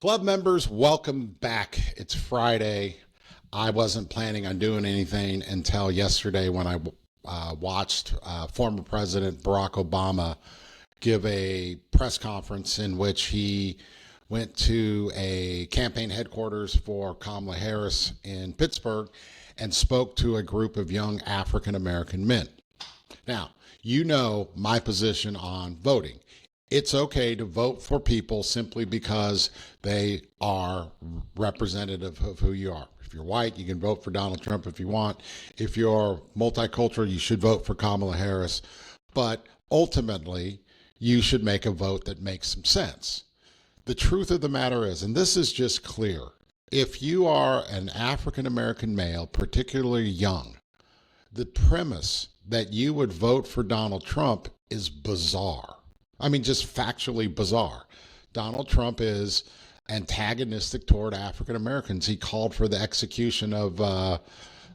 Club members, welcome back. It's Friday. I wasn't planning on doing anything until yesterday when I watched former President Barack Obama give a press conference in which he went to a campaign headquarters for Kamala Harris in Pittsburgh and spoke to a group of young African American men. Now, you know my position on voting. It's okay to vote for people simply because they are representative of who you are. If you're white, you can vote for Donald Trump if you want. If you're multicultural, you should vote for Kamala Harris. But ultimately, you should make a vote that makes some sense. The truth of the matter is, and this is just clear, if you are an African American male, particularly young, the premise that you would vote for Donald Trump is bizarre. I mean, just factually bizarre. Donald Trump is antagonistic toward African Americans. He called for the execution of, I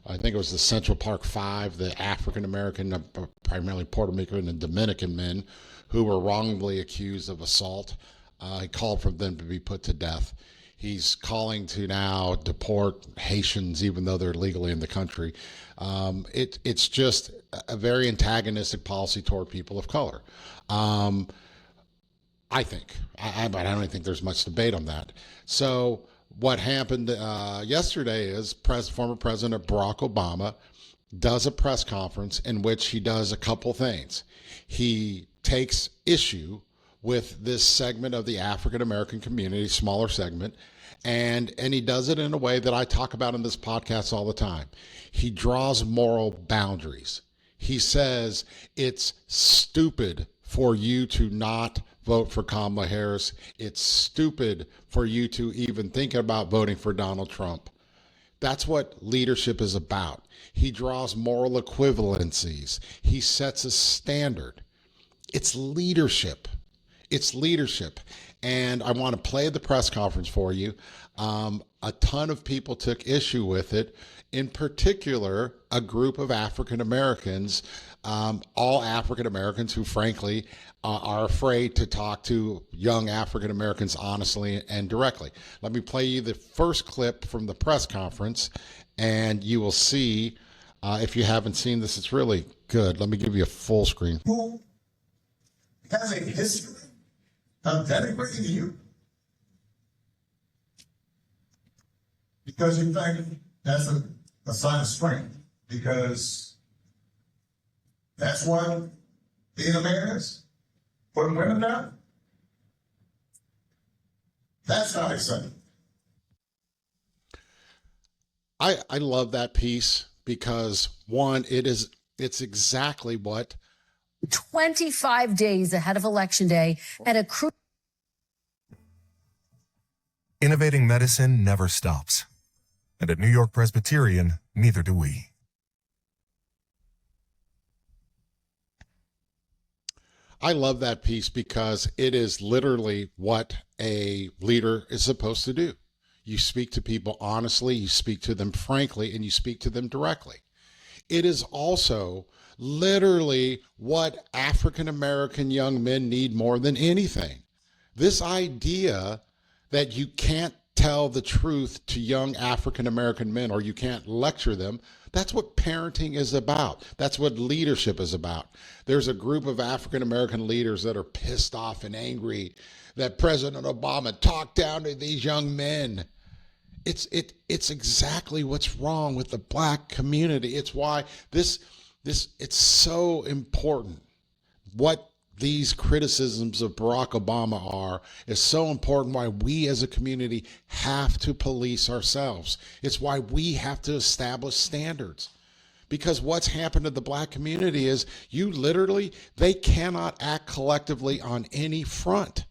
think it was the Central Park Five, the African American, primarily Puerto Rican and Dominican men who were wrongly accused of assault. He called for them to be put to death. He's calling to now deport Haitians, even though they're legally in the country. It's just a very antagonistic policy toward people of color. I think, but I don't think there's much debate on that. So what happened yesterday is former President Barack Obama does a press conference in which he does a couple things. He takes issue with this segment of the African American community, smaller segment, and he does it in a way that I talk about in this podcast all the time. He draws moral boundaries. He says it's stupid for you to not vote for Kamala Harris. It's stupid for you to even think about voting for Donald Trump. That's what leadership is about. He draws moral equivalencies. He sets a standard. It's leadership. It's leadership. And I want to play the press conference for you. A ton of people took issue with it, in particular, a group of African Americans, all African Americans who, frankly, are afraid to talk to young African Americans honestly and directly. Let me play you the first clip from the press conference, and you will see, if you haven't seen this, it's really good. Let me give you a full screen. Who has a history of denigrating you because you think that's a sign of strength, because that's what being a man is, putting women down. That's not acceptable. I love that piece because, one, it's exactly what 25 days ahead of Election Day at a crucial. Innovating medicine never stops. And at New York Presbyterian, neither do we. I love that piece because it is literally what a leader is supposed to do. You speak to people honestly, you speak to them frankly, and you speak to them directly. It is also literally what African American young men need more than anything. This idea that you can't tell the truth to young African American men, or you can't lecture them, that's what parenting is about. That's what leadership is about. There's a group of African American leaders that are pissed off and angry that President Obama talked down to these young men. It's exactly what's wrong with the black community. It's why it's so important. What these criticisms of Barack Obama are is so important, why we as a community have to police ourselves. It's why we have to establish standards. Because what's happened to the black community is they cannot act collectively on any front.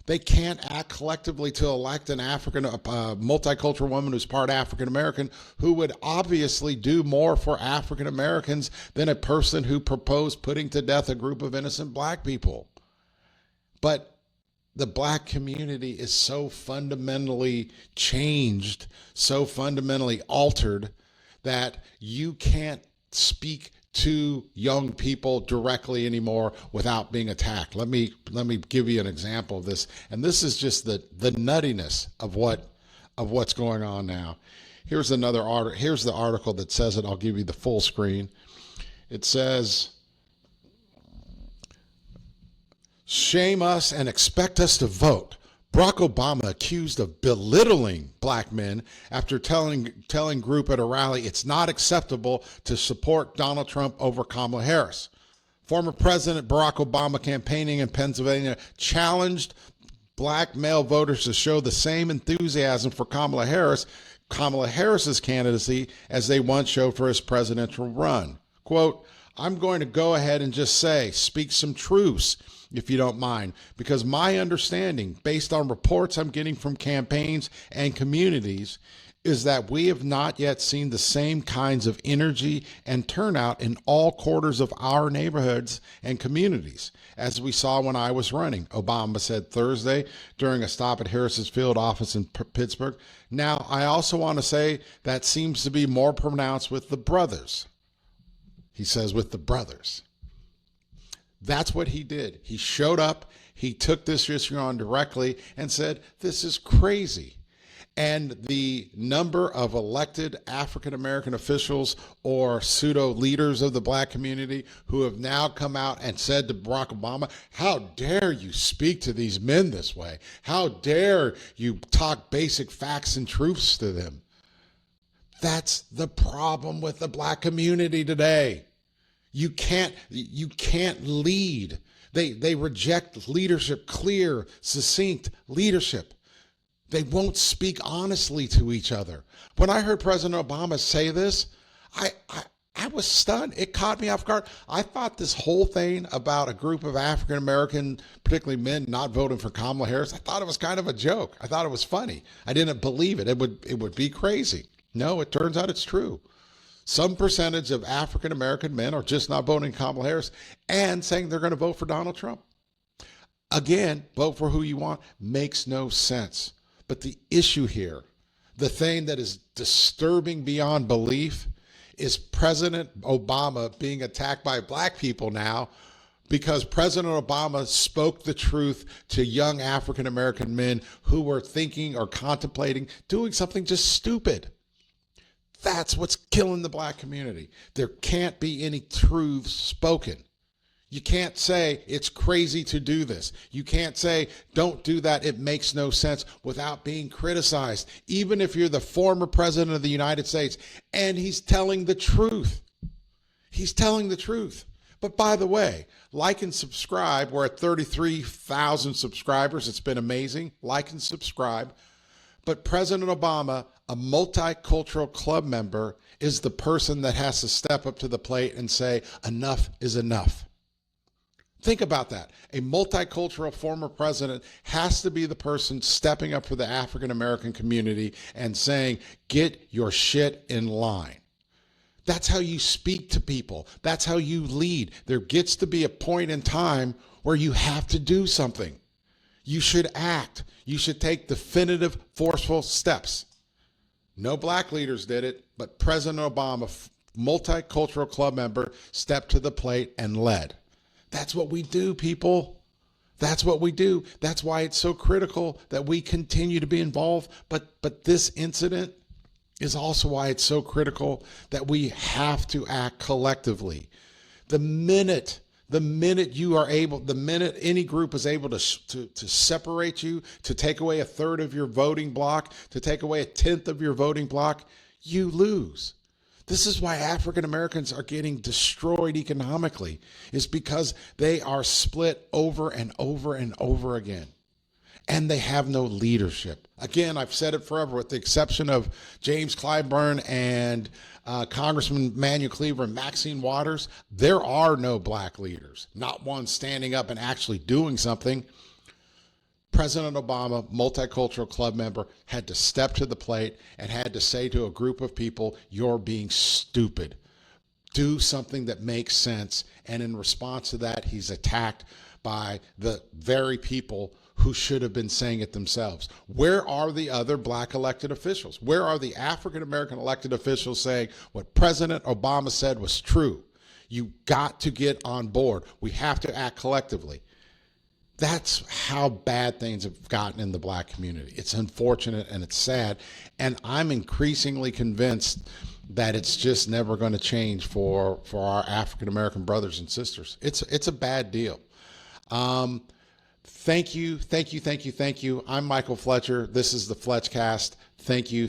They can't act collectively to elect an multicultural woman who's part African American, who would obviously do more for African Americans than a person who proposed putting to death a group of innocent black people. But the black community is so fundamentally changed, so fundamentally altered, that you can't speak to young people directly anymore without being attacked. Let me give you an example of this. And this is just the nuttiness of what's going on now. Here's another article. Here's the article that says it. I'll give you the full screen. It says, "Shame us and expect us to vote. Barack Obama accused of belittling black men after telling group at a rally it's not acceptable to support Donald Trump over Kamala Harris. Former President Barack Obama, campaigning in Pennsylvania, challenged black male voters to show the same enthusiasm for Kamala Harris's candidacy as they once showed for his presidential run. Quote, I'm going to go ahead and just say, speak some truths, if you don't mind, because my understanding, based on reports I'm getting from campaigns and communities, is that we have not yet seen the same kinds of energy and turnout in all quarters of our neighborhoods and communities as we saw when I was running," Obama said Thursday during a stop at Harris's field office in Pittsburgh. Now, I also want to say that seems to be more pronounced with the brothers. He says with the brothers. That's what he did. He showed up, he took this issue on directly and said, this is crazy. And the number of elected African-American officials or pseudo leaders of the black community who have now come out and said to Barack Obama, how dare you speak to these men this way? How dare you talk basic facts and truths to them? That's the problem with the black community today. You can't lead. They reject leadership, clear, succinct leadership. They won't speak honestly to each other. When I heard President Obama say this, I was stunned. It caught me off guard. I thought this whole thing about a group of African American, particularly men, not voting for Kamala Harris, I thought it was kind of a joke. I thought it was funny. I didn't believe it. It would be crazy. No, it turns out it's true. Some percentage of African American men are just not voting Kamala Harris and saying they're going to vote for Donald Trump. Again, vote for who you want makes no sense. But the issue here, the thing that is disturbing beyond belief, is President Obama being attacked by black people now because President Obama spoke the truth to young African American men who were thinking or contemplating doing something just stupid. That's what's killing the black community. There can't be any truths spoken. You can't say it's crazy to do this. You can't say don't do that. It makes no sense without being criticized, even if you're the former president of the United States and he's telling the truth. He's telling the truth. But by the way, like and subscribe. We're at 33,000 subscribers. It's been amazing. Like and subscribe. But President Obama, a multicultural club member, is the person that has to step up to the plate and say, enough is enough. Think about that. A multicultural former president has to be the person stepping up for the African American community and saying, get your shit in line. That's how you speak to people. That's how you lead. There gets to be a point in time where you have to do something. You should act. You should take definitive, forceful steps. No black leaders did it, but President Obama, multicultural club member, stepped to the plate and led. That's what we do, people. That's what we do. That's why it's so critical that we continue to be involved. But this incident is also why it's so critical that we have to act collectively. The minute you are able, the minute any group is able to separate you, to take away a third of your voting block, to take away a tenth of your voting block, you lose. This is why African Americans are getting destroyed economically, is because they are split over and over and over again. And they have no leadership. Again, I've said it forever, with the exception of James Clyburn and Congressman Manuel Cleaver and Maxine Waters, there are no black leaders, not one standing up and actually doing something. President Obama, multicultural club member, had to step to the plate and had to say to a group of people, you're being stupid. Do something that makes sense. And in response to that, he's attacked by the very people who should have been saying it themselves. Where are the other black elected officials? Where are the African American elected officials saying what President Obama said was true? You got to get on board. We have to act collectively. That's how bad things have gotten in the black community. It's unfortunate and it's sad. And I'm increasingly convinced that it's just never going to change for our African American brothers and sisters. It's a bad deal. Thank you. I'm Michael Fletcher. This is the Fletch Cast. Thank you.